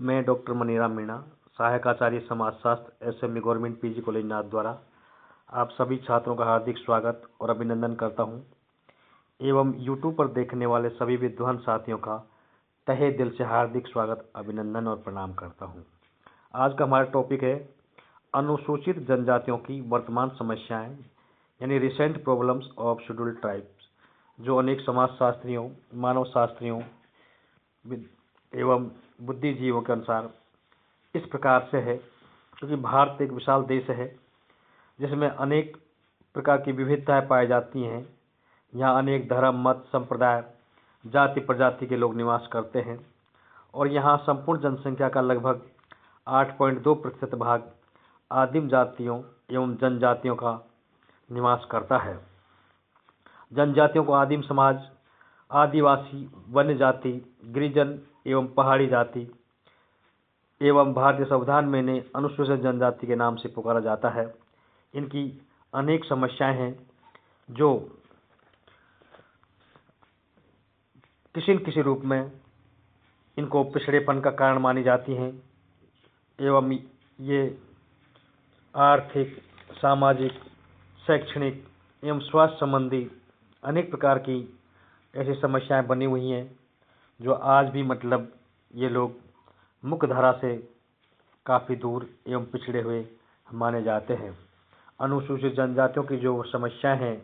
मैं डॉक्टर मनीराम मीणा, सहायक आचार्य समाजशास्त्र, एसएमई गवर्नमेंट पीजी कॉलेज नाथ द्वारा आप सभी छात्रों का हार्दिक स्वागत और अभिनंदन करता हूं एवं यूट्यूब पर देखने वाले सभी विद्वान साथियों का तहे दिल से हार्दिक स्वागत, अभिनंदन और प्रणाम करता हूं। आज का हमारा टॉपिक है अनुसूचित जनजातियों की वर्तमान समस्याएं, यानी recent problems of scheduled tribes, जो अनेक समाजशास्त्रियों, मानव शास्त्रियों एवं बुद्धिजीवियों के अनुसार इस प्रकार से है। क्योंकि भारत एक विशाल देश है जिसमें अनेक प्रकार की विविधताएं पाई जाती हैं। यहाँ अनेक धर्म, मत, संप्रदाय, जाति प्रजाति के लोग निवास करते हैं और यहाँ संपूर्ण जनसंख्या का लगभग 8.2% भाग आदिम जातियों एवं जनजातियों का निवास करता है। जनजातियों को आदिम समाज, आदिवासी, वन्य जाति, गिरिजन एवं पहाड़ी जाति एवं भारतीय संविधान में इन्हें अनुसूचित जनजाति के नाम से पुकारा जाता है। इनकी अनेक समस्याएं हैं जो किसी न किसी रूप में इनको पिछड़ेपन का कारण मानी जाती हैं एवं ये आर्थिक, सामाजिक, शैक्षणिक एवं स्वास्थ्य संबंधी अनेक प्रकार की ऐसी समस्याएं बनी हुई हैं जो आज भी ये लोग मुख्य धारा से काफ़ी दूर एवं पिछड़े हुए माने जाते हैं। अनुसूचित जनजातियों की जो समस्याएं हैं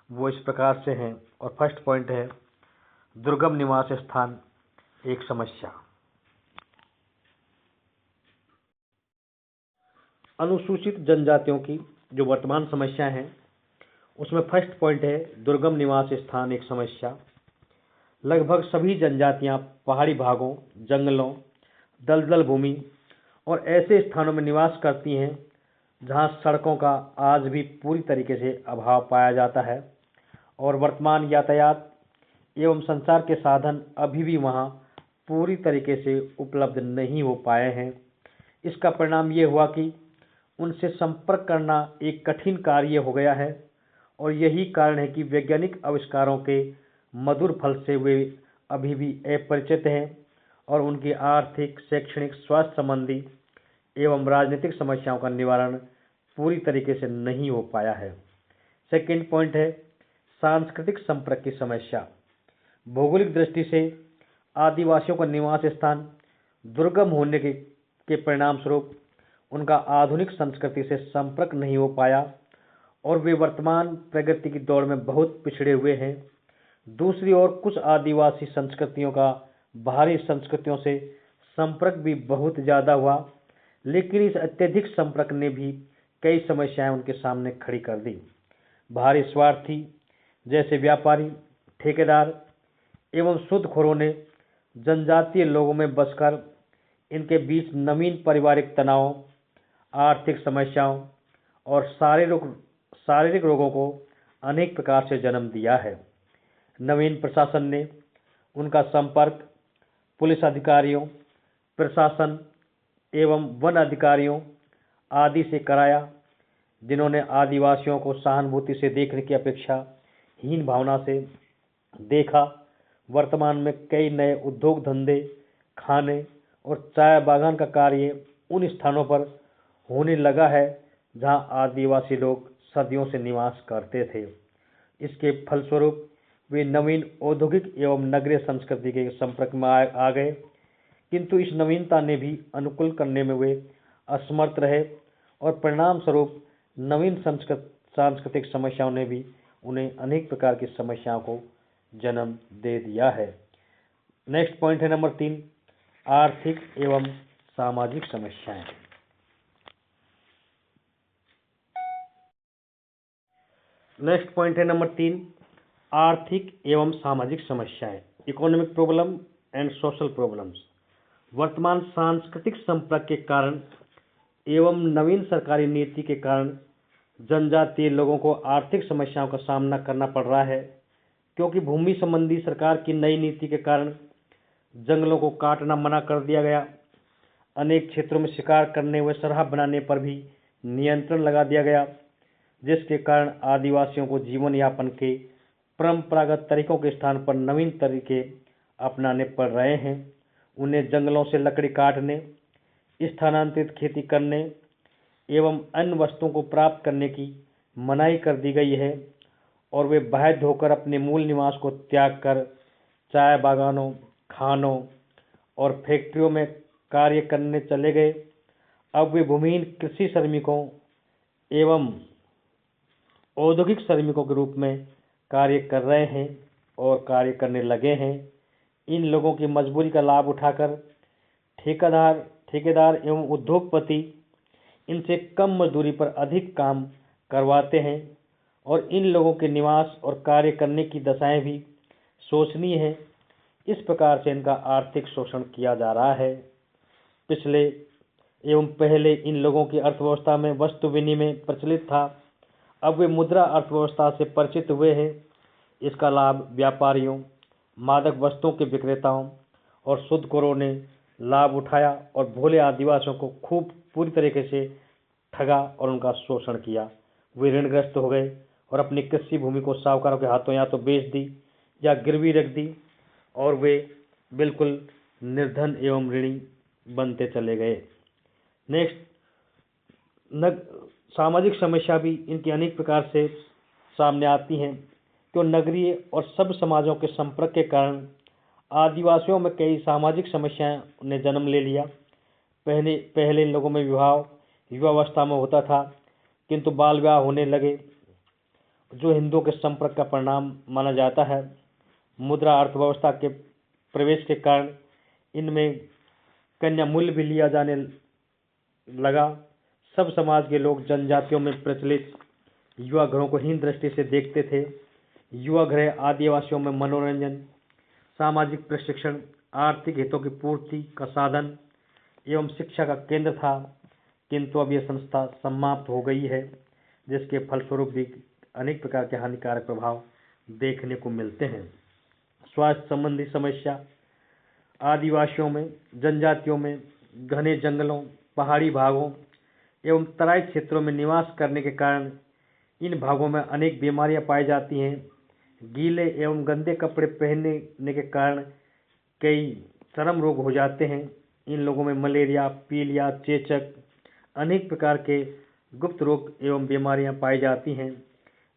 वो इस प्रकार से हैं और फर्स्ट पॉइंट है दुर्गम निवास स्थान एक समस्या। अनुसूचित जनजातियों की जो वर्तमान समस्या है उसमें फर्स्ट पॉइंट है दुर्गम निवास स्थान एक समस्या। लगभग सभी जनजातियां पहाड़ी भागों, जंगलों, दलदल भूमि और ऐसे स्थानों में निवास करती हैं जहां सड़कों का आज भी पूरी तरीके से अभाव पाया जाता है और वर्तमान यातायात एवं संचार के साधन अभी भी वहां पूरी तरीके से उपलब्ध नहीं हो पाए हैं। इसका परिणाम ये हुआ कि उनसे संपर्क करना एक कठिन कार्य हो गया है और यही कारण है कि वैज्ञानिक आविष्कारों के मधुर फल से वे अभी भी अपरिचित हैं और उनकी आर्थिक, शैक्षणिक, स्वास्थ्य संबंधी एवं राजनीतिक समस्याओं का निवारण पूरी तरीके से नहीं हो पाया है। सेकेंड पॉइंट है सांस्कृतिक संपर्क की समस्या। भौगोलिक दृष्टि से आदिवासियों का निवास स्थान दुर्गम होने के परिणाम स्वरूप उनका आधुनिक संस्कृति से संपर्क नहीं हो पाया और वे वर्तमान प्रगति की दौड़ में बहुत पिछड़े हुए हैं। दूसरी ओर कुछ आदिवासी संस्कृतियों का बाहरी संस्कृतियों से संपर्क भी बहुत ज़्यादा हुआ, लेकिन इस अत्यधिक संपर्क ने भी कई समस्याएं उनके सामने खड़ी कर दी। बाहरी स्वार्थी जैसे व्यापारी, ठेकेदार एवं सूदखोरों ने जनजातीय लोगों में बसकर इनके बीच नवीन पारिवारिक तनाव, आर्थिक समस्याओं और शारीरिक रोगों को अनेक प्रकार से जन्म दिया है। नवीन प्रशासन ने उनका संपर्क पुलिस अधिकारियों, प्रशासन एवं वन अधिकारियों आदि से कराया, जिन्होंने आदिवासियों को सहानुभूति से देखने की अपेक्षा हीन भावना से देखा। वर्तमान में कई नए उद्योग धंधे, खाने और चाय बागान का कार्य उन स्थानों पर होने लगा है जहां आदिवासी लोग सदियों से निवास करते थे। इसके फलस्वरूप वे नवीन औद्योगिक एवं नगरीय संस्कृति के संपर्क में आ गए, किंतु इस नवीनता ने भी अनुकूल करने में वे असमर्थ रहे और परिणाम स्वरूप नवीन सांस्कृतिक समस्याओं ने भी उन्हें अनेक प्रकार की समस्याओं को जन्म दे दिया है। नेक्स्ट पॉइंट है नंबर 3, आर्थिक एवं सामाजिक समस्याएं। नेक्स्ट पॉइंट है नंबर 3, आर्थिक एवं सामाजिक समस्याएं, economic problem and social problems. वर्तमान सांस्कृतिक संपर्क के कारण एवं नवीन सरकारी नीति के कारण जनजातीय लोगों को आर्थिक समस्याओं का सामना करना पड़ रहा है, क्योंकि भूमि संबंधी सरकार की नई नीति के कारण जंगलों को काटना मना कर दिया गया। अनेक क्षेत्रों में शिकार करने व शराब बनाने पर भी नियंत्रण लगा दिया गया, जिसके कारण आदिवासियों को जीवन यापन के परंपरागत तरीकों के स्थान पर नवीन तरीके अपनाने पड़ रहे हैं उन्हें जंगलों से लकड़ी काटने, स्थानांतरित खेती करने एवं अन्य वस्तुओं को प्राप्त करने की मनाही कर दी गई है और वे बाध्य होकर अपने मूल निवास को त्याग कर चाय बागानों, खानों और फैक्ट्रियों में कार्य करने चले गए। अब वे भूमिहीन कृषि श्रमिकों एवं औद्योगिक श्रमिकों के रूप में कार्य कर रहे हैं और कार्य करने लगे हैं। इन लोगों की मजबूरी का लाभ उठाकर ठेकेदार एवं उद्योगपति इनसे कम मजदूरी पर अधिक काम करवाते हैं और इन लोगों के निवास और कार्य करने की दशाएं भी शोचनीय है। इस प्रकार से इनका आर्थिक शोषण किया जा रहा है। पिछले एवं पहले इन लोगों की अर्थव्यवस्था में वस्तु विनिमय प्रचलित था, अब वे मुद्रा अर्थव्यवस्था से परिचित हुए हैं। इसका लाभ व्यापारियों, मादक वस्तुओं के विक्रेताओं और सूदखोरों ने लाभ उठाया और भोले आदिवासियों को खूब पूरी तरीके से ठगा और उनका शोषण किया। वे ऋणग्रस्त हो गए और अपनी कृषि भूमि को साहूकारों के हाथों या तो बेच दी या गिरवी रख दी और वे बिल्कुल निर्धन एवं ऋणी बनते चले गए। नेक्स्ट, सामाजिक समस्या भी इनकी अनेक प्रकार से सामने आती हैं। तो नगरीय और सब समाजों के संपर्क के कारण आदिवासियों में कई सामाजिक समस्याएं ने जन्म ले लिया। पहले इन लोगों में विवाह युवावस्था में होता था, किंतु बाल विवाह होने लगे, जो हिंदुओं के संपर्क का परिणाम माना जाता है। मुद्रा अर्थव्यवस्था के प्रवेश के कारण इनमें कन्या मूल्य भी लिया जाने लगा। सब समाज के लोग जनजातियों में प्रचलित युवा घरों को हीन दृष्टि से देखते थे। युवा गृह आदिवासियों में मनोरंजन, सामाजिक प्रशिक्षण, आर्थिक हितों की पूर्ति का साधन एवं शिक्षा का केंद्र था, किंतु अब यह संस्था समाप्त हो गई है, जिसके फलस्वरूप भी अनेक प्रकार के हानिकारक प्रभाव देखने को मिलते हैं। स्वास्थ्य संबंधी समस्या, आदिवासियों में, जनजातियों में घने जंगलों, पहाड़ी भागों एवं तराई क्षेत्रों में निवास करने के कारण इन भागों में अनेक बीमारियां पाई जाती हैं। गीले एवं गंदे कपड़े पहनने के कारण कई चर्म रोग हो जाते हैं। इन लोगों में मलेरिया, पीलिया, चेचक, अनेक प्रकार के गुप्त रोग एवं बीमारियां पाई जाती हैं।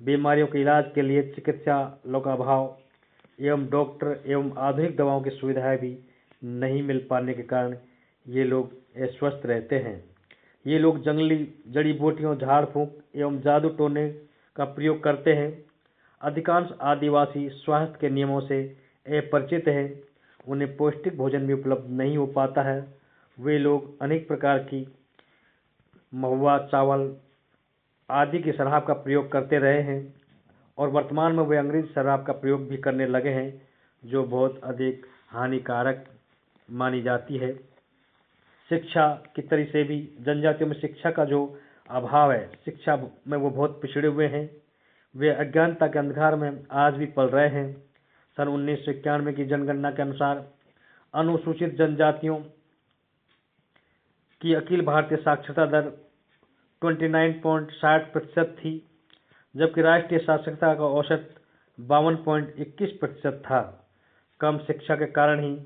बीमारियों के इलाज के लिए चिकित्सालयों का अभाव एवं डॉक्टर एवं आधुनिक दवाओं की सुविधाएं भी नहीं मिल पाने के कारण ये लोग अस्वस्थ रहते हैं। ये लोग जंगली जड़ी बूटियों, झाड़ फूंक एवं जादू टोने का प्रयोग करते हैं। अधिकांश आदिवासी स्वास्थ्य के नियमों से अपरिचित हैं। उन्हें पौष्टिक भोजन भी उपलब्ध नहीं हो पाता है। वे लोग अनेक प्रकार की महुआ, चावल आदि की शराब का प्रयोग करते रहे हैं और वर्तमान में वे अंग्रेजी शराब का प्रयोग भी करने लगे हैं, जो बहुत अधिक हानिकारक मानी जाती है। शिक्षा की तरह से भी जनजातियों में शिक्षा का जो अभाव है, शिक्षा में वो बहुत पिछड़े हुए हैं। वे अज्ञानता के अंधकार में आज भी पल रहे हैं। सन 1991 की जनगणना के अनुसार अनुसूचित जनजातियों की अखिल भारतीय साक्षरता दर 29.60% थी, जबकि राष्ट्रीय साक्षरता का औसत 52.21% था। कम शिक्षा के कारण ही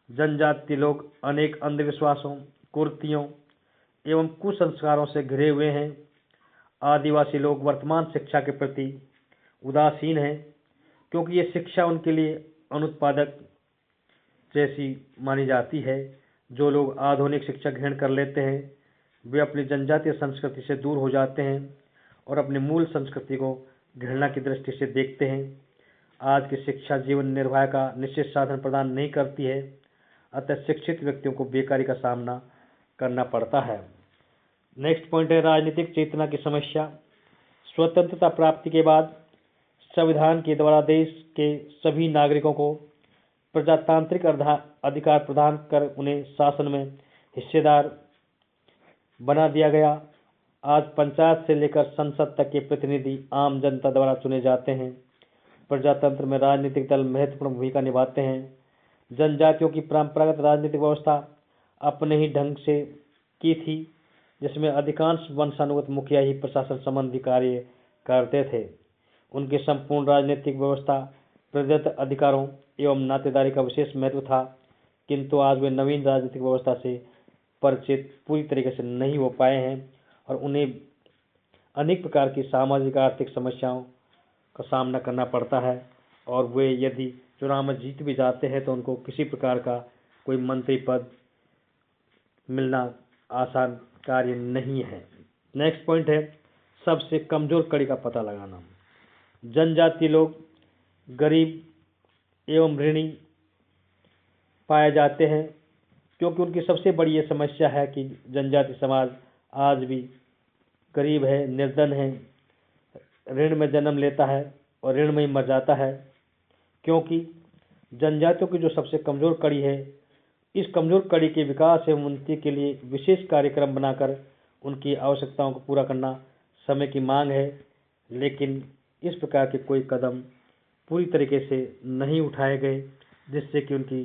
जनजातीय लोग अनेक अंधविश्वासों, कुरीतियों एवं कुसंस्कारों से घिरे हुए हैं। आदिवासी लोग वर्तमान शिक्षा के प्रति उदासीन हैं, क्योंकि ये शिक्षा उनके लिए अनुत्पादक जैसी मानी जाती है। जो लोग आधुनिक शिक्षा ग्रहण कर लेते हैं, वे अपनी जनजातीय संस्कृति से दूर हो जाते हैं और अपनी मूल संस्कृति को घृणा की दृष्टि से देखते हैं। आज की शिक्षा जीवन निर्वाह का निश्चित साधन प्रदान नहीं करती है, अतः शिक्षित व्यक्तियों को बेकारी का सामना करना पड़ता है। नेक्स्ट पॉइंट है राजनीतिक चेतना की समस्या। स्वतंत्रता प्राप्ति के बाद संविधान के द्वारा देश के सभी नागरिकों को प्रजातांत्रिक अधिकार प्रदान कर उन्हें शासन में हिस्सेदार बना दिया गया। आज पंचायत से लेकर संसद तक के प्रतिनिधि आम जनता द्वारा चुने जाते हैं। प्रजातंत्र में राजनीतिक दल महत्वपूर्ण भूमिका निभाते हैं। जनजातियों की परंपरागत राजनीतिक व्यवस्था अपने ही ढंग से की थी, जिसमें अधिकांश वंशानुगत मुखिया ही प्रशासन संबंधी कार्य करते थे। उनकी संपूर्ण राजनीतिक व्यवस्था प्रदत्त अधिकारों एवं नातेदारी का विशेष महत्व था, किंतु आज वे नवीन राजनीतिक व्यवस्था से परिचित पूरी तरीके से नहीं हो पाए हैं और उन्हें अनेक प्रकार की सामाजिक आर्थिक समस्याओं का सामना करना पड़ता है और वे यदि चुनाव में जीत भी जाते हैं तो उनको किसी प्रकार का कोई मंत्री पद मिलना आसान कार्य नहीं है। नेक्स्ट पॉइंट है सबसे कमजोर कड़ी का पता लगाना। जनजातीय लोग गरीब एवं ऋणी पाए जाते हैं क्योंकि उनकी सबसे बड़ी ये समस्या है कि जनजाति समाज आज भी गरीब है, निर्धन है, ऋण में जन्म लेता है और ऋण में ही मर जाता है। क्योंकि जनजातियों की जो सबसे कमजोर कड़ी है, इस कमजोर कड़ी के विकास एवं उन्नति के लिए विशेष कार्यक्रम बनाकर उनकी आवश्यकताओं को पूरा करना समय की मांग है, लेकिन इस प्रकार के कोई कदम पूरी तरीके से नहीं उठाए गए जिससे कि उनकी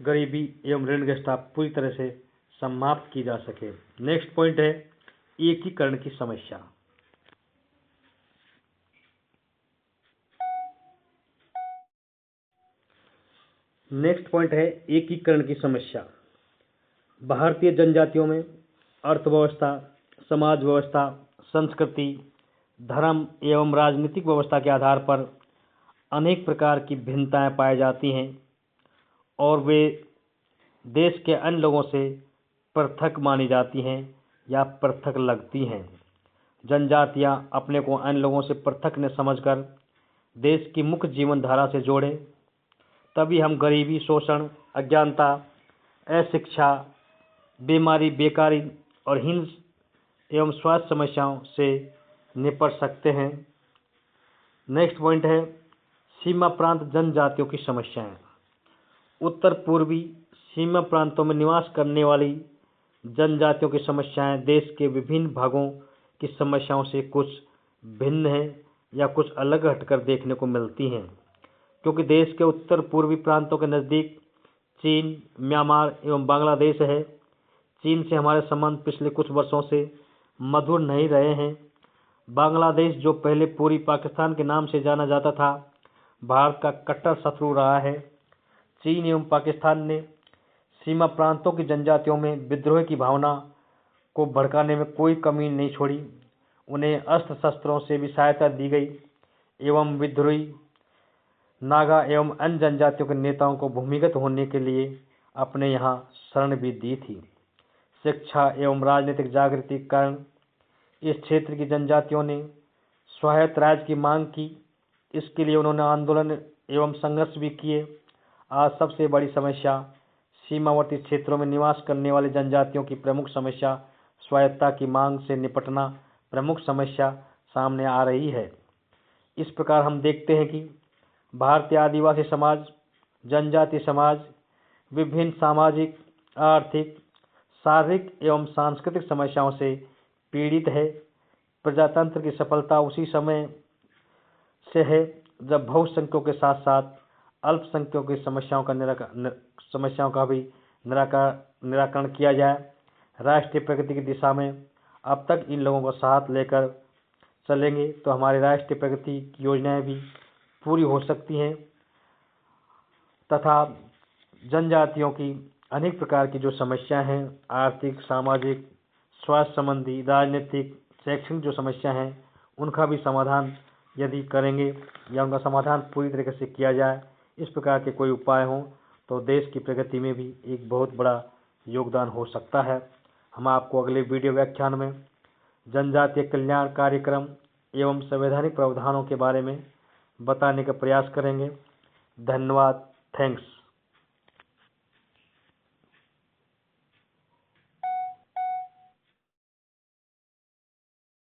गरीबी एवं ऋणग्रस्तता पूरी तरह से समाप्त की जा सके। नेक्स्ट पॉइंट है एकीकरण की समस्या। नेक्स्ट पॉइंट है एकीकरण की समस्या। भारतीय जनजातियों में अर्थव्यवस्था, समाज व्यवस्था, संस्कृति, धर्म एवं राजनीतिक व्यवस्था के आधार पर अनेक प्रकार की भिन्नताएं पाई जाती हैं और वे देश के अन्य लोगों से पृथक मानी जाती हैं या पृथक लगती हैं। जनजातियां अपने को अन्य लोगों से पृथक न समझकर देश की मुख्य जीवन धारा से जोड़ें, तभी हम गरीबी, शोषण, अज्ञानता, अशिक्षा, बीमारी, बेकारी और हिंसा एवं स्वास्थ्य समस्याओं से निपट सकते हैं। नेक्स्ट पॉइंट है सीमा प्रांत जनजातियों की समस्याएं। उत्तर पूर्वी सीमा प्रांतों में निवास करने वाली जनजातियों की समस्याएं देश के विभिन्न भागों की समस्याओं से कुछ भिन्न हैं या कुछ अलग हटकर देखने को मिलती हैं। क्योंकि देश के उत्तर पूर्वी प्रांतों के नज़दीक चीन, म्यांमार एवं बांग्लादेश है। चीन से हमारे संबंध पिछले कुछ वर्षों से मधुर नहीं रहे हैं। बांग्लादेश जो पहले पूरी पाकिस्तान के नाम से जाना जाता था, भारत का कट्टर शत्रु रहा है। चीन एवं पाकिस्तान ने सीमा प्रांतों की जनजातियों में विद्रोह की भावना को भड़काने में कोई कमी नहीं छोड़ी। उन्हें अस्त्र शस्त्रों से भी सहायता दी गई एवं विद्रोही नागा एवं अन्य जनजातियों के नेताओं को भूमिगत होने के लिए अपने यहाँ शरण भी दी थी। शिक्षा एवं राजनीतिक जागृति के कारण इस क्षेत्र की जनजातियों ने स्वायत्त राज्य की मांग की। इसके लिए उन्होंने आंदोलन एवं संघर्ष भी किए। आज सबसे बड़ी समस्या सीमावर्ती क्षेत्रों में निवास करने वाली जनजातियों की प्रमुख समस्या स्वायत्तता की मांग से निपटना प्रमुख समस्या सामने आ रही है। इस प्रकार हम देखते हैं कि भारतीय आदिवासी समाज, जनजाति समाज विभिन्न सामाजिक, आर्थिक, शारीरिक एवं सांस्कृतिक समस्याओं से पीड़ित है। प्रजातंत्र की सफलता उसी समय से है जब बहुसंख्यकों के साथ साथ अल्पसंख्यकों की समस्याओं का भी निराकरण किया जाए। राष्ट्रीय प्रगति की दिशा में अब तक इन लोगों का साथ लेकर चलेंगे तो हमारी राष्ट्रीय प्रगति की योजनाएं भी पूरी हो सकती हैं तथा जनजातियों की अनेक प्रकार की जो समस्याएं हैं, आर्थिक, सामाजिक, स्वास्थ्य संबंधी, राजनीतिक, शैक्षणिक जो समस्या हैं, उनका भी समाधान यदि करेंगे या उनका समाधान पूरी तरीके से किया जाए, इस प्रकार के कोई उपाय हों तो देश की प्रगति में भी एक बहुत बड़ा योगदान हो सकता है। हम आपको अगले वीडियो व्याख्यान में जनजातीय कल्याण कार्यक्रम एवं संवैधानिक प्रावधानों के बारे में बताने का प्रयास करेंगे। धन्यवाद। थैंक्स।